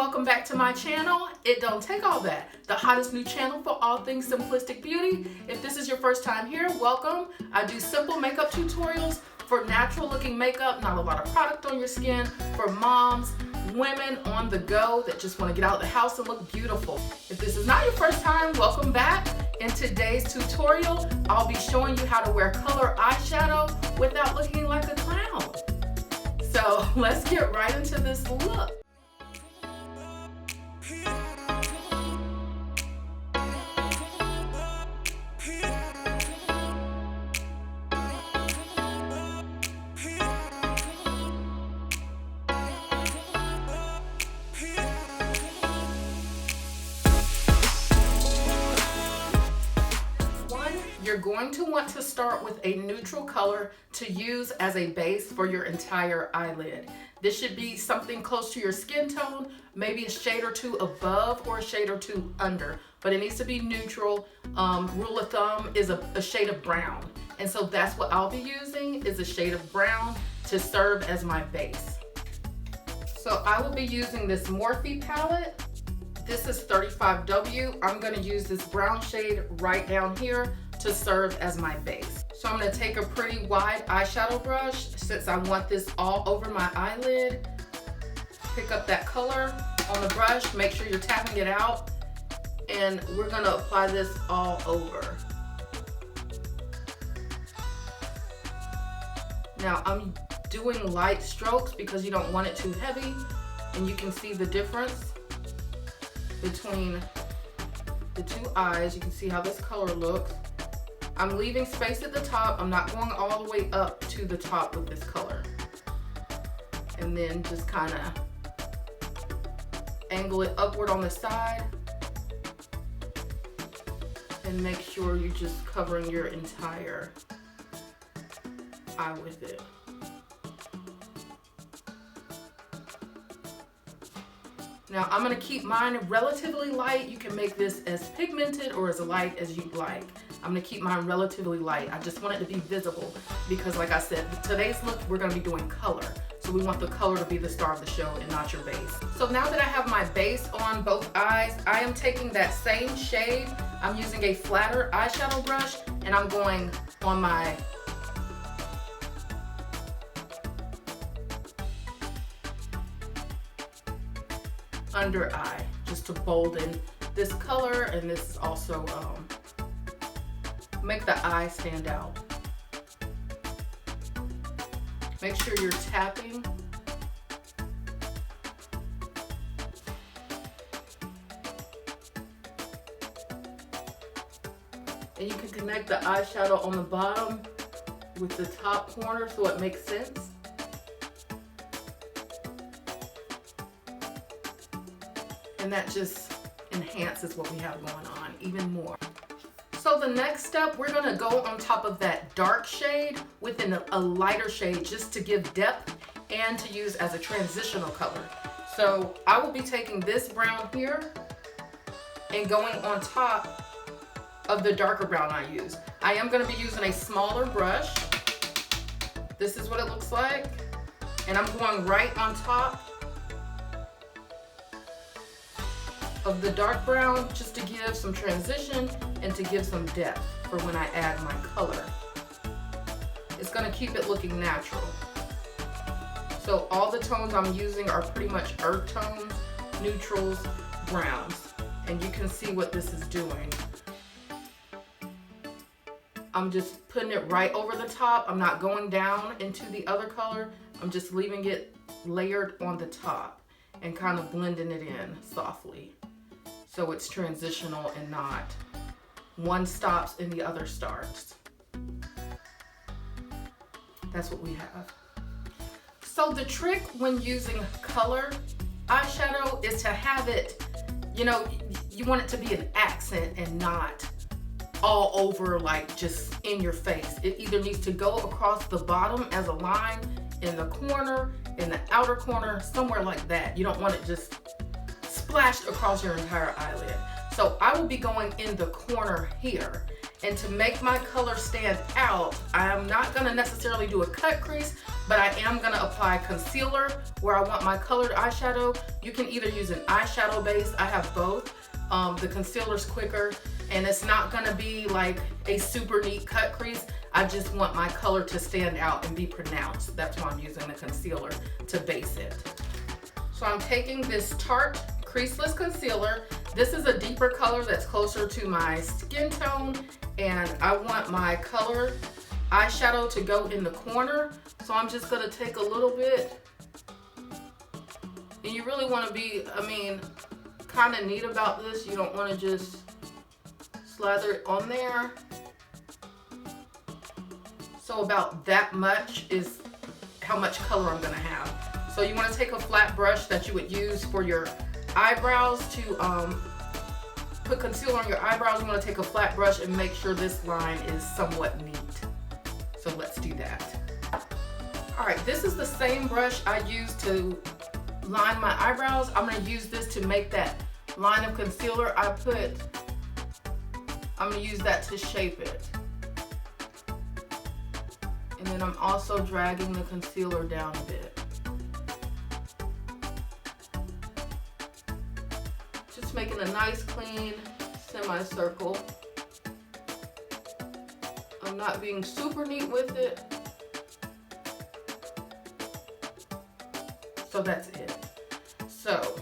welcome back to my channel. It don't take all that. The hottest new channel for all things simplistic beauty. If this is your first time here, welcome. I do simple makeup tutorials for natural looking makeup, not a lot of product on your skin, for moms, women on the go that just want to get out of the house and look beautiful. If this is not your first time, welcome back. In today's tutorial, I'll be showing you how to wear color eyeshadow without looking like a clown. So let's get right into this look. You're going to want to start with a neutral color to use as a base for your entire eyelid. This should be something close to your skin tone, maybe a shade or two above or a shade or two under, but it needs to be neutral. Rule of thumb is a shade of brown. And so that's what I'll be using, is a shade of brown to serve as my base. So I will be using this Morphe palette. This is 35W. I'm gonna use this brown shade right down here to serve as my base. So I'm gonna take a pretty wide eyeshadow brush since I want this all over my eyelid. Pick up that color on the brush, make sure you're tapping it out, and we're gonna apply this all over. Now I'm doing light strokes because you don't want it too heavy, and you can see the difference between the two eyes. You can see how this color looks. I'm leaving space at the top. I'm not going all the way up to the top with this color. And then just kind of angle it upward on the side and make sure you're just covering your entire eye with it. Now I'm gonna keep mine relatively light. You can make this as pigmented or as light as you'd like. I'm gonna keep mine relatively light. I just want it to be visible because, like I said, today's look, we're gonna be doing color. So we want the color to be the star of the show and not your base. So now that I have my base on both eyes, I am taking that same shade. I'm using a flatter eyeshadow brush and I'm going on my under eye just to bolden this color, and this is also make the eye stand out. Make sure you're tapping. And you can connect the eyeshadow on the bottom with the top corner so it makes sense. And that just enhances what we have going on even more. So the next step, we're gonna go on top of that dark shade with a lighter shade just to give depth and to use as a transitional color. So I will be taking this brown here and going on top of the darker brown I use. I am gonna be using a smaller brush. This is what it looks like. And I'm going right on top of the dark brown just to give some transition and to give some depth for when I add my color. It's gonna keep it looking natural. So all the tones I'm using are pretty much earth tones, neutrals, browns, and you can see what this is doing. I'm just putting it right over the top. I'm not going down into the other color. I'm just leaving it layered on the top and kind of blending it in softly. So it's transitional and not one stops and the other starts. That's what we have. So the trick when using color eyeshadow is to have it, you know, you want it to be an accent and not all over, like just in your face. It either needs to go across the bottom as a line, in the corner, in the outer corner, somewhere like that. You don't want it just splashed across your entire eyelid. So I will be going in the corner here. And to make my color stand out, I am not gonna necessarily do a cut crease, but I am gonna apply concealer where I want my colored eyeshadow. You can either use an eyeshadow base, I have both. The concealer's quicker, and it's not gonna be like a super neat cut crease. I just want my color to stand out and be pronounced. That's why I'm using the concealer to base it. So I'm taking this Tarte Creaseless Concealer. This is a deeper color that's closer to my skin tone, and I want my color eyeshadow to go in the corner. So I'm just gonna take a little bit. And you really wanna be, kind of neat about this. You don't wanna just slather it on there. So about that much is how much color I'm gonna have. So you wanna take a flat brush that you would use for your eyebrows to put concealer on your eyebrows. You wanna take a flat brush and make sure this line is somewhat neat. So let's do that. All right, this is the same brush I used to line my eyebrows. I'm gonna use this to make that line of concealer I put. I'm gonna use that to shape it. And then I'm also dragging the concealer down a bit. Just making a nice clean semicircle. I'm not being super neat with it. So that's it. So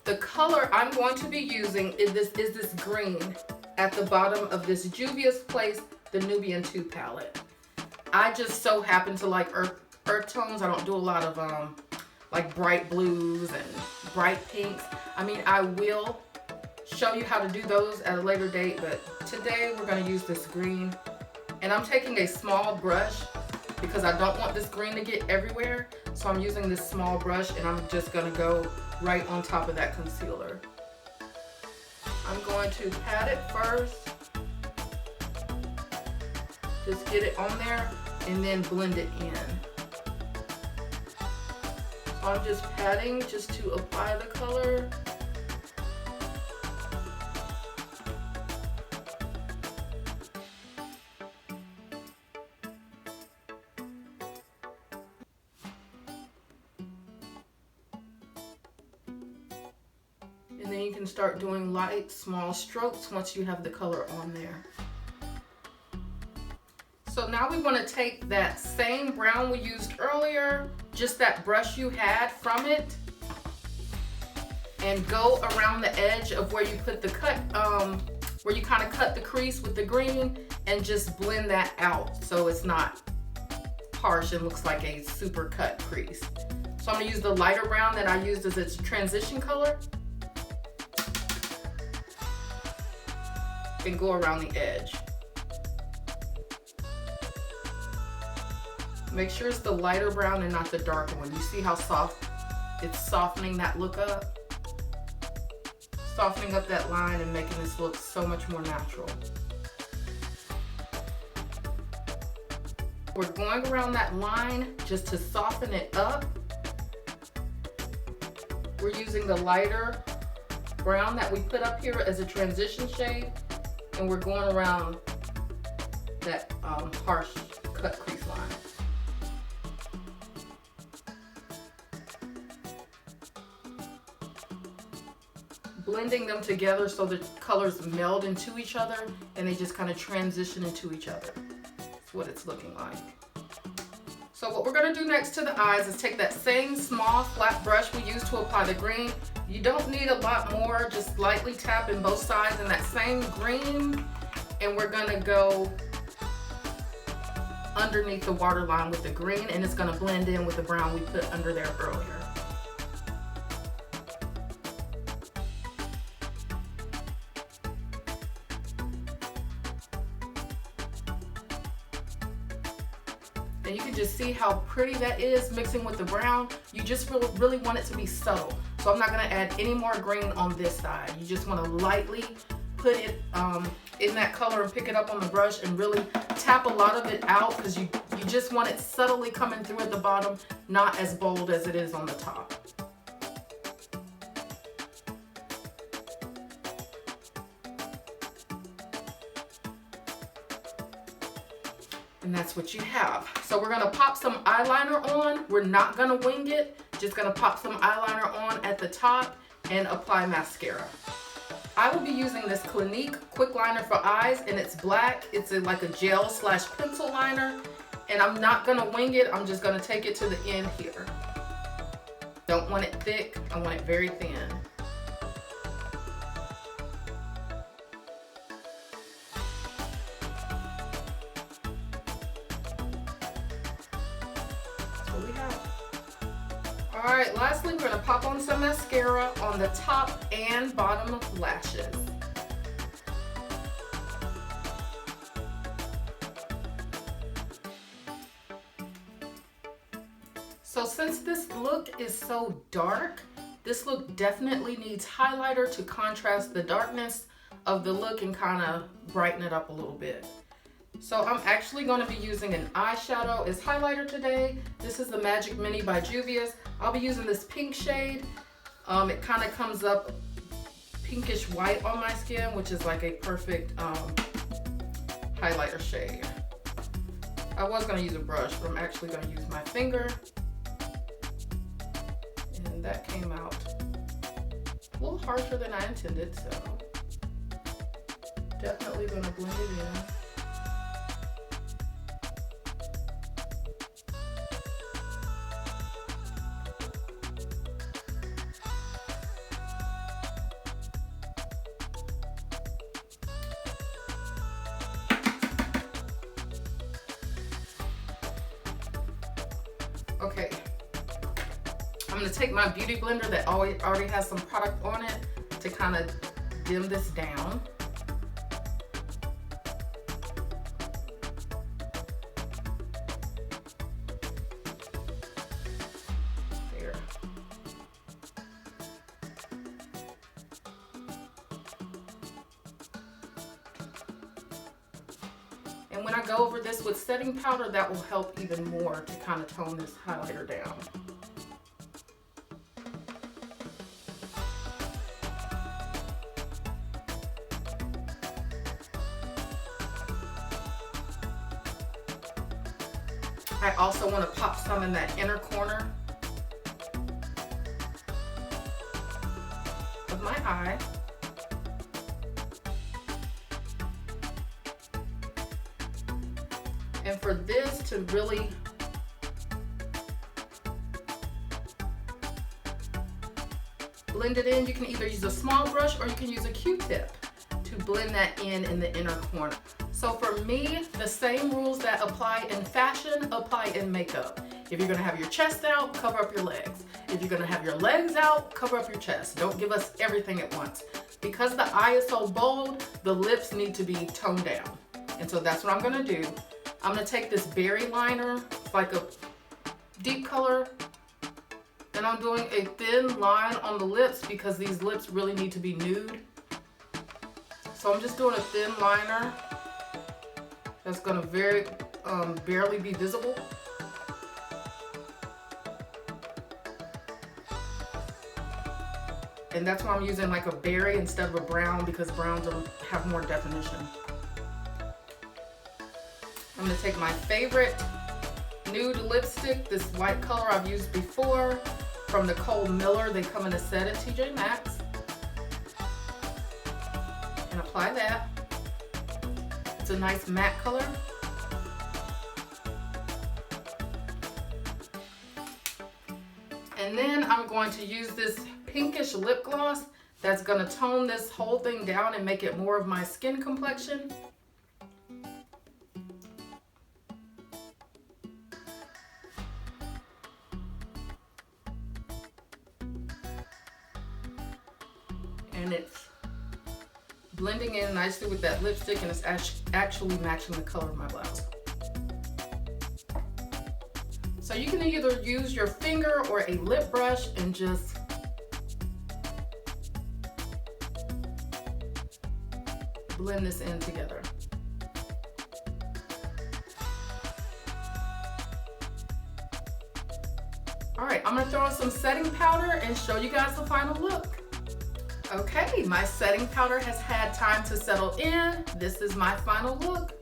the color I'm going to be using is this green at the bottom of this Juvia's Place, the Nubian 2 palette. I just so happen to like earth tones. I don't do a lot of like bright blues and bright pinks. I will show you how to do those at a later date, but today we're going to use this green. And I'm taking a small brush because I don't want this green to get everywhere. So I'm using this small brush and I'm just going to go right on top of that concealer. I'm going to pat it first. Just get it on there and then blend it in. So I'm just patting just to apply the color. And then you can start doing light, small strokes once you have the color on there. So now we want to take that same brown we used earlier, just that brush you had from it, and go around the edge of where you put the cut, where you kind of cut the crease with the green, and just blend that out so it's not harsh and looks like a super cut crease. So I'm going to use the lighter brown that I used as its transition color and go around the edge. Make sure it's the lighter brown and not the darker one. You see how soft it's softening that look up? Softening up that line and making this look so much more natural. We're going around that line just to soften it up. We're using the lighter brown that we put up here as a transition shade, and we're going around that harsh cut crease line. Blending them together so the colors meld into each other and they just kind of transition into each other. That's what it's looking like. So what we're going to do next to the eyes is take that same small flat brush we used to apply the green. You don't need a lot more, just lightly tap in both sides in that same green, and we're going to go underneath the waterline with the green, and it's going to blend in with the brown we put under there earlier. And you can just see how pretty that is mixing with the brown. You just really want it to be subtle. So I'm not gonna add any more green on this side. You just wanna lightly put it in that color and pick it up on the brush and really tap a lot of it out, because you just want it subtly coming through at the bottom, not as bold as it is on the top. And that's what you have. So we're gonna pop some eyeliner on. We're not gonna wing it, just gonna pop some eyeliner on at the top and apply mascara. I will be using this Clinique quick liner for eyes, and it's black. It's like a gel slash pencil liner, and I'm not gonna wing it. I'm just gonna take it to the end here. Don't want it thick, I want it very thin. All right, lastly, we're gonna pop on some mascara on the top and bottom lashes. So since this look is so dark, this look definitely needs highlighter to contrast the darkness of the look and kind of brighten it up a little bit. So I'm actually going to be using an eyeshadow as highlighter today. This is the Magic Mini by Juvia. I'll be using this pink shade. It kind of comes up pinkish white on my skin, which is like a perfect highlighter shade. I was going to use a brush, but I'm actually going to use my finger. And that came out a little harsher than I intended, so definitely going to blend it in. Okay, I'm gonna take my beauty blender that already has some product on it to kind of dim this down. There. And when I go over this with setting powder, that will help even more to kind of tone this highlighter down. I also want to pop some in that inner corner of my eye. And for this to really blend it in, you can either use a small brush or you can use a Q-tip to blend that in the inner corner. So for me, the same rules that apply in fashion apply in makeup. If you're gonna have your chest out, cover up your legs. If you're gonna have your legs out, cover up your chest. Don't give us everything at once. Because the eye is so bold, the lips need to be toned down. And so that's what I'm gonna do. I'm gonna take this berry liner, it's like a deep color, and I'm doing a thin line on the lips because these lips really need to be nude. So I'm just doing a thin liner that's gonna barely be visible. And that's why I'm using like a berry instead of a brown, because browns have more definition. I'm gonna take my favorite nude lipstick, this white color I've used before from Nicole Miller. They come in a set at TJ Maxx. And apply that. It's a nice matte color. And then I'm going to use this pinkish lip gloss that's gonna tone this whole thing down and make it more of my skin complexion. And it's blending in nicely with that lipstick, and it's actually matching the color of my blouse. So you can either use your finger or a lip brush and just blend this in together. All right, I'm gonna throw in some setting powder and show you guys the final look. Okay, my setting powder has had time to settle in. This is my final look.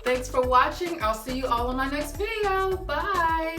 Thanks for watching. I'll see you all in my next video. Bye.